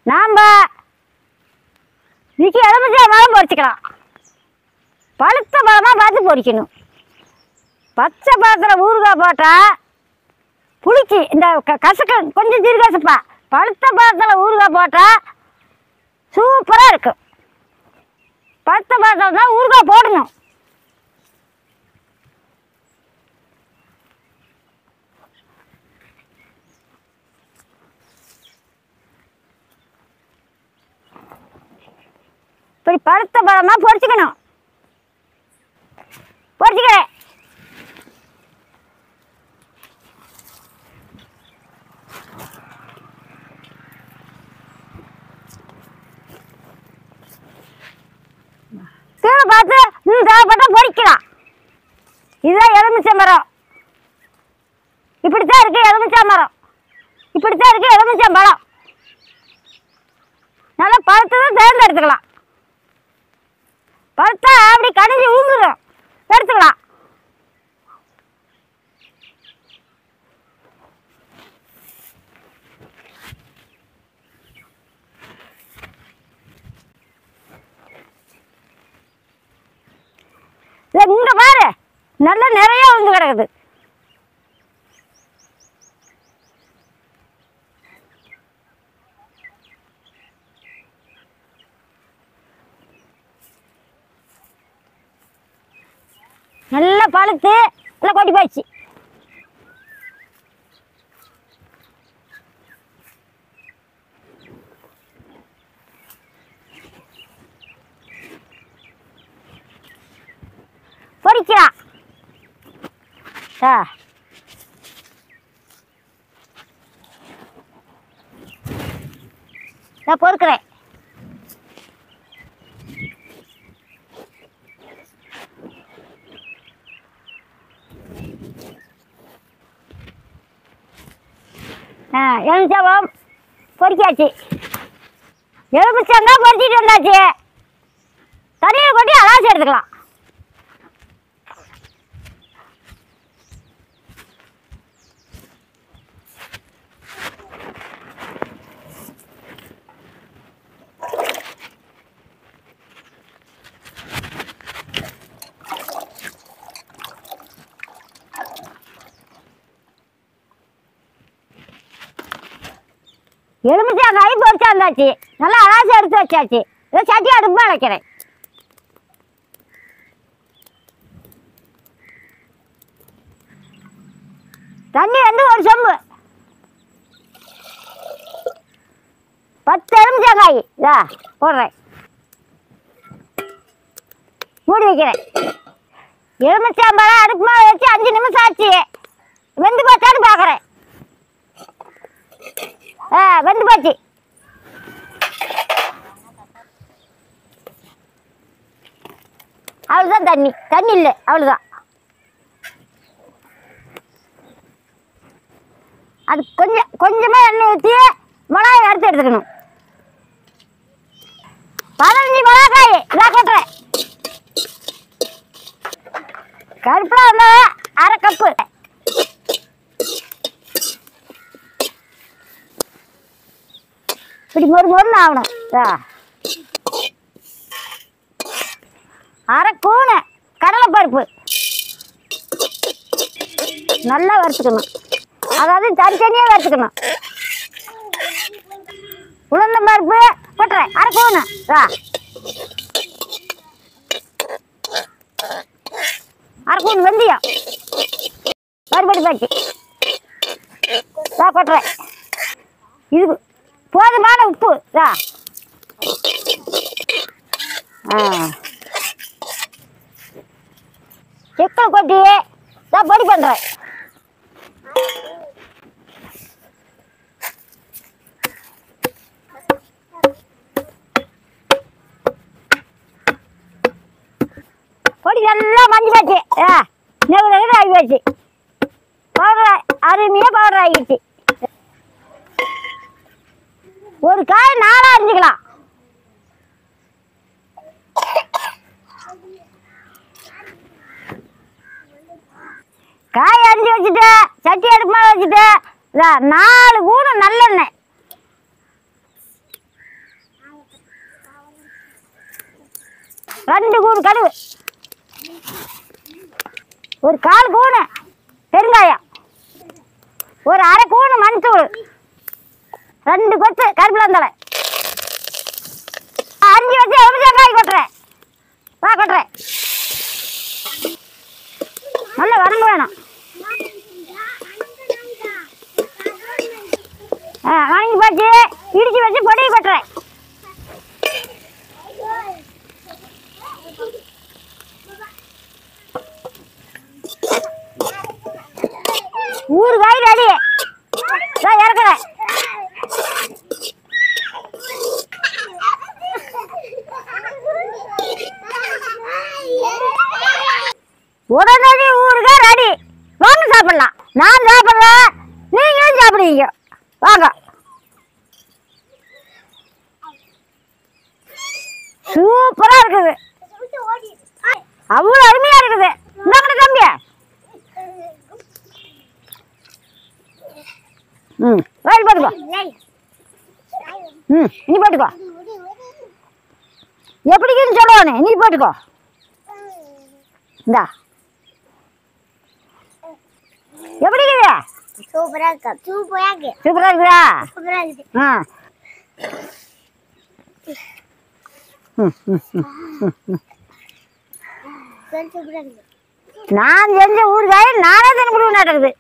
நாம் இன்னைக்கு எலுமிச்சை பழம் பொரிச்சிக்கலாம். பழுத்த பழமாக பார்த்து பொரிக்கணும். பச்சை பழத்தில் ஊறுகாய் போட்டால் புளிச்சி இந்த கசக்க கொஞ்சம் சிறுகசப்பா. பழுத்த பழத்தில் ஊறுகாய் போட்டால் சூப்பராக இருக்கும். பழுத்த பழத்தில் தான் ஊறுகாய் போடணும். இப்படி பழுத்த பழமாக பொரிச்சிக்கணும். பொரிச்சிக்கிறேன். கீழே பார்த்து தேவைப்பட்டா பொரிக்கலாம். இதுதான் எலுமிச்சை மரம். இப்படித்தான் இருக்கு எலுமிச்சை மரம். இப்படித்தான் இருக்கு எலுமிச்சை பழம். நல்லா பழுத்ததும் தேர்ந்தெடுத்துக்கலாம். பழுத்தா அப்படி கனிஞ்சு ஊந்துடும், எடுத்துக்கலாம். இங்க பாரு, நல்ல நிறைய வந்து கிடக்குது. நல்லா பழுத்து நல்லா கொட்டி போச்சு. பொரிக்கலாம். நான் பொறுக்கிறேன். எலுமிச்சம்பழம் பொரிக்காச்சு. எலுமிச்சங்காய் பொரிச்சிட்டு வந்தாச்சு. தண்ணியில் கொட்டி அலாசி எடுத்துக்கலாம். எலுமிச்சங்காய் பொரிச்சா இருந்தாச்சு. நல்லா அலாசி எடுத்து வச்சாச்சு. இதை சட்டி அடுப்பு வைக்கிறேன். தண்ணி வந்து ஒரு சொம்பு. 10 எலுமிச்சங்காய் இதா போடுறேன். மூடி வைக்கிறேன். எலுமிச்சம்பழம் அடுப்பு மேலே வச்சு 5 நிமிஷம் ஆச்சு. வெந்து போச்சான்னு பார்க்குறேன். வெந்து போச்சு. அவ்வளோதான் தண்ணி. தண்ணி இல்லை, அவ்வளோதான். அது கொஞ்சமாக எண்ணெய் ஊற்றி மிளகாய் வறுத்து எடுத்துக்கணும். 15 மிளகாய் இதான் கொட்டுறேன். கருப்பில் வந்து 1/2 கப்பு. இப்படி மொறுன்னு ஆகணும். 1/2 கூணு கடலைப்பருப்பு நல்லா வறுத்துக்கணும். அதாவது தனித்தனியாக வறுத்துக்கணும். உளுந்தம் பருப்பு போட்டுறேன் 1/2 கூணு. 1/2 கூணு வெந்தயம் மறுபடி பாக்கி போட்டுறேன். இது போதுமான உப்பு. செக்கல் கொட்டி பொடி பண்ணுறேன். பொடி நல்லா மஞ்சள் போச்சு. நெகு ஆகி போச்சு. பவுடர் அருமையாக பவுடர் ஆகிடுச்சு. ஒரு காய் 4 அரிஞ்சிக்கலாம். காய் அரிஞ்சு வச்சுட்டு சட்டி அடுப்பு மேலே வச்சுட்டு 4 கூணு நல்லெண்ணெய் கூடு கழுவு. ஒரு 1/4 கூணு பெருங்காயம், ஒரு 1/2 கூணு மஞ்சள், 2 கொத்து கருவேப்பிலை, அரிஞ்சு வச்சு வெங்காயம் கொட்டுறேன். கொட்டுறேன், நல்லா வதங்க வேணும். வாங்கி போச்சு, இடிச்சு வச்சு பொடியை கொட்டுறேன். ஊறுகாய் ரெடி, இறக்குறேன். உடனடி ஊறுகாய் ரெடி. வாங்க சாப்பிடலாம். நான் சாப்பிட்றேன், நீங்களும் சாப்பிடுவீங்க. வாங்க. சூப்பரா இருக்குது, அவ்வளோ அருமையா இருக்குது. இந்தாங்க தம்பி. வாங்கி போட்டுக்கோ. நீ போட்டுக்கோ. எப்படிக்குன்னு சொல்லுவானே, நீ போட்டுக்கோ. இந்தா எப்படி இருக்குது? சூப்பரா இருக்கு. சூப்பரா இருக்குதா? சூப்பரா இருக்குது. நான் செஞ்ச ஊறுகாய் நானே தின்னு முடிவு நடக்குது.